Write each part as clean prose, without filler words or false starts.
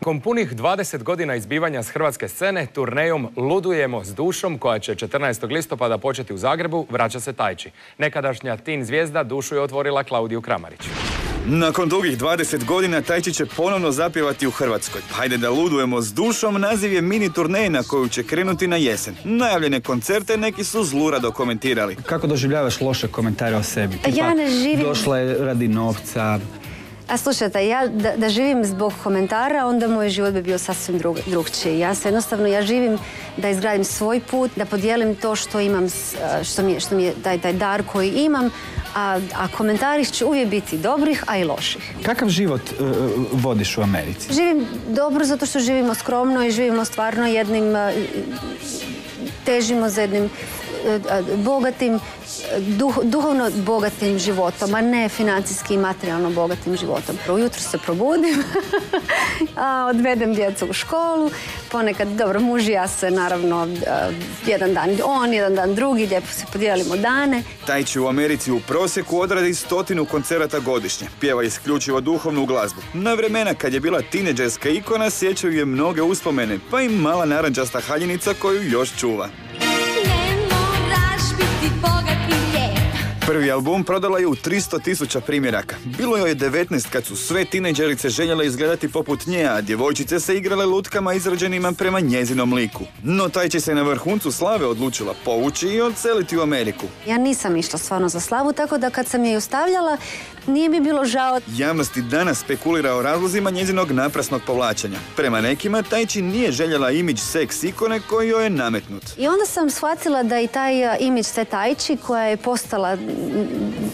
Nakon punih 20 godina izbivanja s hrvatske scene, turnejom Ludujemo s dušom, koja će 14. listopada početi u Zagrebu, vraća se Tajči. Nekadašnja teen zvijezda dušu je otvorila Klaudiju Kramarić. Nakon dugih 20 godina Tajči će ponovno zapjevati u Hrvatskoj. Hajde da ludujemo s dušom, naziv je mini turnej na koju će krenuti na jesen. Najavljene koncerte neki su zlurado komentirali. Kako doživljavaš loše komentare o sebi? Ja ne živim... Došla je radi novca. A slušajte, ja da živim zbog komentara, onda moj život bi bio sasvim drugčiji. Ja živim da izgradim svoj put, da podijelim to što imam, što mi je taj dar koji imam, a komentari će uvijek biti dobrih, a i loših. Kakav život vodiš u Americi? Živim dobro zato što živimo skromno i živimo stvarno jednim, težimo za jednim bogatim, duhovno bogatim životom, a ne financijski i materijalno bogatim životom. Ujutro se probudim, odvedem djecu u školu, ponekad, dobro, muž i ja se naravno jedan dan on, jedan dan drugi, lijepo se podijelimo dane. Tajči u Americi u prosjeku odradi 100 koncerata godišnje. Pjeva isključivo duhovnu glazbu. Na vremena kad je bila tineđerska ikona sjećaju je mnoge uspomene, pa i mala narančasta haljenica koju još čuva. Prvi album prodala je u 300.000 primjeraka. Bilo joj je 19 kad su sve tineđerice željele izgledati poput nje, a djevojčice se igrale lutkama izrađenima prema njezinom liku. No Tajči se na vrhuncu slave odlučila povući i odseliti u Ameriku. Ja nisam išla stvarno za slavu, tako da kad sam je ostavljala, nije mi bilo žao. Javnosti danas spekulira o razlozima njezinog naprasnog povlačenja. Prema nekima, Tajči nije željela imidž seks ikone koji joj je nametnut. I onda sam shvatila da i taj imidž te Tajči, koja je postala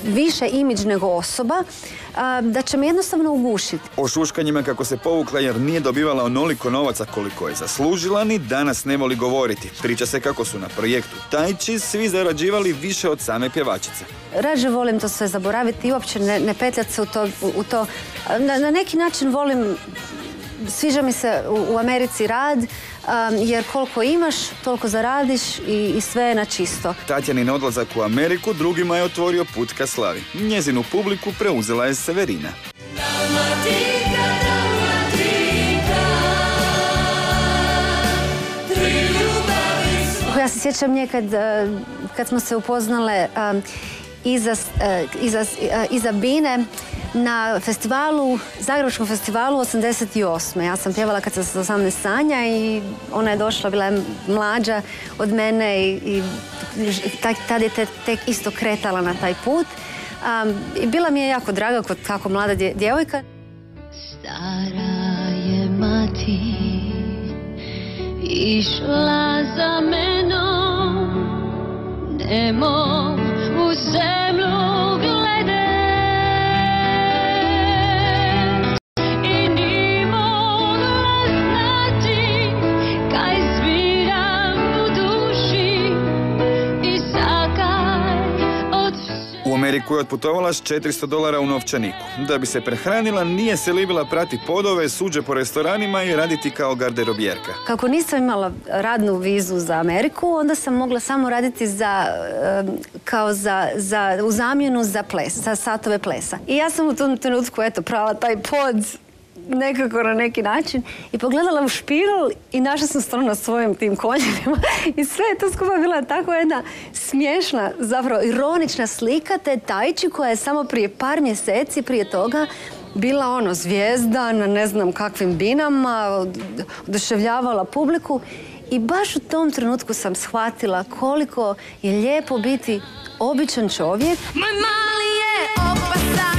više imidž nego osoba, da će me jednostavno ugušiti. O šuškanjima kako se povukla jer nije dobivala onoliko novaca koliko je zaslužila, ni danas ne voli govoriti. Priča se kako su na projektu Tajči svi zarađivali više od same pjevačice. Rađe volim to sve zaboraviti i uopće ne petljati se u to. Na neki način volim, sviđa mi se u Americi rad, jer koliko imaš, toliko zaradiš i sve je na čisto. Tatjanin odlazak u Ameriku drugima je otvorio put ka slavi. Njezinu publiku preuzela je Severina. Ja se sjećam nje kad smo se upoznale iza bine na festivalu, Zagrebačkom festivalu 88. Ja sam pjevala kad sam sa 18 sanja i ona je došla, bila je mlađa od mene i tad je tek isto kretala na taj put. I bila mi je jako draga kako mlada djevojka. Stara je mati išla za menom, nemo u zemlju glede. I ni mogla znati kaj zbiram u duši i sakaj od U Ameriku je otputovala s $400 u novčaniku. Da bi se prehranila, nije se libila prati podove, suđe po restoranima i raditi kao garderobjerka. Kako nisam imala radnu vizu za Ameriku, onda sam mogla samo raditi u zamjenu za satove plesa. I ja sam u tom trenutku prala taj pod nekako na neki način i pogledala u špirol i našla sam stvarno na svojim tim koljenima i sve je to skupa bila tako jedna smiješna, zapravo ironična slika te Tajči koja je samo prije par mjeseci prije toga bila zvijezda na ne znam kakvim binama, oduševljavala publiku i baš u tom trenutku sam shvatila koliko je lijepo biti običan čovjek. moj mali je opasan.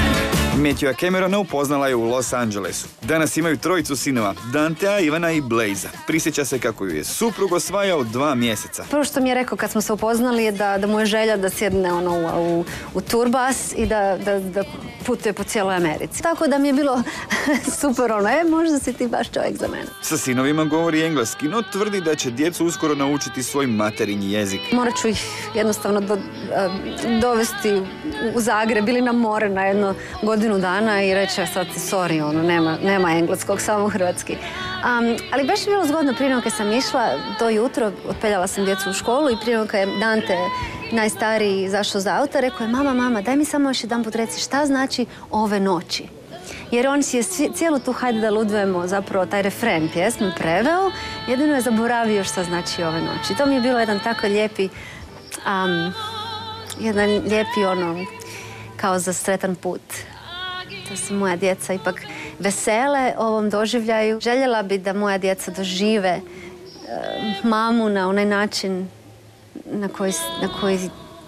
Matthewa Camerona upoznala je u Los Angelesu. Danas imaju trojicu sinova, Dantea, Ivana i Blaza. Prisjeća se kako ju je suprug osvajao 2 mjeseca. Prvo što mi je rekao kad smo se upoznali je da mu je želja da sjedne u turbas i da putuje po cijeloj Americi. Tako da mi je bilo super možda si ti baš čovjek za mene. Sa sinovima govori engleski, no tvrdi da će djecu uskoro naučiti svoj materinji jezik. Morat ću ih jednostavno dovesti u Zagreb ili na more na jedno godinu dana i reći sad sorry, nema engleskog, samo hrvatski. Ali baš je bilo zgodno prije nego kad sam išla to jutro, otpeljala sam djecu u školu i prije nego kad je Dante, najstariji, izašao za auto, rekao je mama, daj mi samo još jedan put reci šta znači ove noći. jer on si je cijelu tu hajde da ludujemo, zapravo taj refren pjesme preveo, jedino je zaboravio šta znači ove noći. To mi je bilo jedan tako lijepi, kao za sretan put. Da se moja djeca ipak vesele ovom doživljaju. Željela bi da moja djeca dožive mamu na onaj način na koji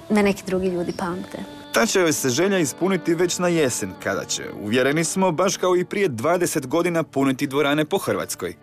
me neki drugi ljudi pamte. Ta će joj se želja ispuniti već na jesen, kada će, uvjereni smo, baš kao i prije 20 godina puniti dvorane po Hrvatskoj.